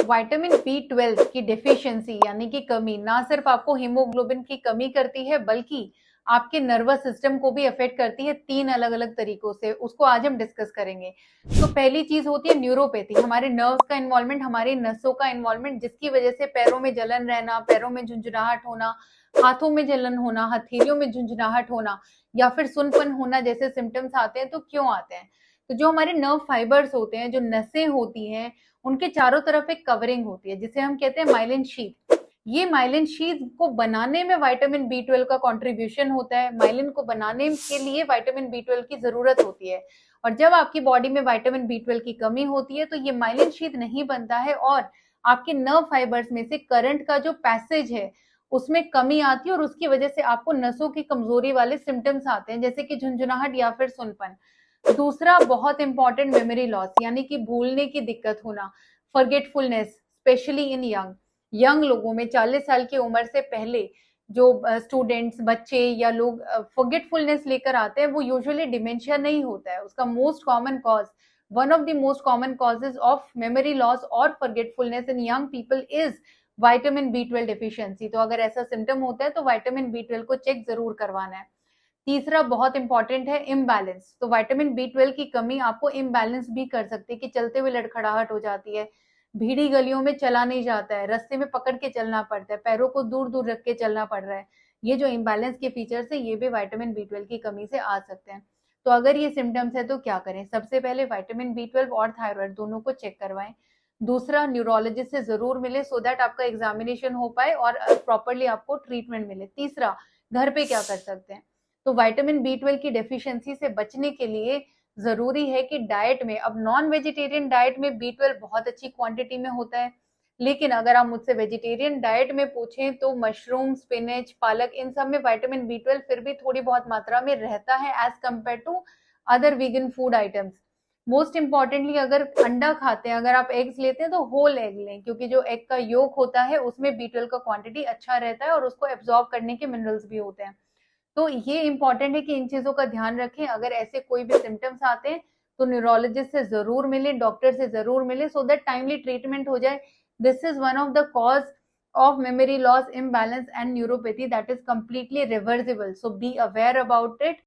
Vitamin B12 की deficiency यानी कि कमी ना सिर्फ आपको हीमोग्लोबिन की कमी करती है बल्कि आपके नर्वस सिस्टम को भी अफेक्ट करती है 3 अलग-अलग तरीकों से। उसको आज हम डिस्कस करेंगे। तो पहली चीज होती है न्यूरोपैथी, हमारे नर्व्स का इन्वॉल्वमेंट, हमारी नसों का इन्वॉल्वमेंट, जिसकी वजह से पैरों में जलन रहना, पैरों में झुंझुनाहट होना, हाथों में जलन होना, हथेलियों में झुंझुनाहट होना या फिर सुनपन होना जैसे सिम्टम्स आते हैं। तो क्यों आते हैं? तो जो हमारे नर्व फाइबर्स होते हैं, जो नसें होती हैं, उनके चारों तरफ एक कवरिंग होती है जिसे हम कहते हैं माइलिन शीथ। ये माइलिन शीथ को बनाने में विटामिन B12 का कंट्रीब्यूशन होता है। माइलिन को बनाने के लिए विटामिन B12 की जरूरत होती है और जब आपकी बॉडी में विटामिन B12 की कमी होती है तो ये माइलिन शीथ नहीं बनता है और आपके नर्व फाइबर्स में से करंट का जो पैसेज है उसमें कमी आती है और उसकी वजह से आपको नसों की कमजोरी वाले सिम्टम्स आते हैं जैसे कि झुंझुनाहट या फिर सुनपन। दूसरा बहुत इंपॉर्टेंट, मेमोरी लॉस यानी कि भूलने की दिक्कत होना, फॉरगेटफुलनेस, स्पेशली इन यंग लोगों में 40 साल की उम्र से पहले जो स्टूडेंट्स, बच्चे या लोग फॉरगेटफुलनेस लेकर आते हैं वो यूजुअली डिमेंशिया नहीं होता है। उसका most common cause, one of the most common causes of memory loss और forgetfulness in young people is vitamin B12 deficiency. तो अगर ऐसा सिम्टम होता है तो विटामिन B12 को चेक जरूर करवाना है। तीसरा बहुत इंपॉर्टेंट है इम्बैलेंस। तो विटामिन B12 की कमी आपको इम्बैलेंस भी कर सकती है कि चलते हुए लड़खड़ाहट हो जाती है, भीड़ी गलियों में चला नहीं जाता है, रास्ते में पकड़ के चलना पड़ता है, पैरों को दूर दूर रख के चलना पड़ रहा है। ये जो इम्बैलेंस के फीचर्स है ये भी विटामिन B12 की कमी से आ सकते हैं। तो अगर ये सिम्टम्स है तो क्या करें? सबसे पहले विटामिन B12 और थायराइड दोनों को चेक करवाएं। दूसरा, न्यूरोलॉजिस्ट से जरूर मिले सो दैट आपका एग्जामिनेशन हो पाए और प्रॉपरली आपको ट्रीटमेंट मिले। तीसरा, घर पे क्या कर सकते हैं? तो विटामिन B12 की डेफिशिएंसी से बचने के लिए जरूरी है कि डाइट में, अब नॉन वेजिटेरियन डाइट में B12 बहुत अच्छी क्वांटिटी में होता है, लेकिन अगर आप मुझसे वेजिटेरियन डाइट में पूछें तो मशरूम, स्पिनच, पालक, इन सब में विटामिन B12 फिर भी थोड़ी बहुत मात्रा में रहता है as compare to other vegan food items. Most importantly अगर अंडा खाते हैं, अगर आप एग्स लेते हैं तो होल एग लें क्योंकि जो एग का योक होता है उसमें B12 का क्वांटिटी अच्छा रहता है और उसको एब्जॉर्ब करने के मिनरल्स भी होते हैं। तो ये इंपॉर्टेंट है कि इन चीजों का ध्यान रखें। अगर ऐसे कोई भी सिम्टम्स आते हैं तो न्यूरोलॉजिस्ट से जरूर मिलें, डॉक्टर से जरूर मिलें सो दैट टाइमली ट्रीटमेंट हो जाए। This is one of the cause of memory loss, imbalance and neuropathy that is completely reversible, so be aware about it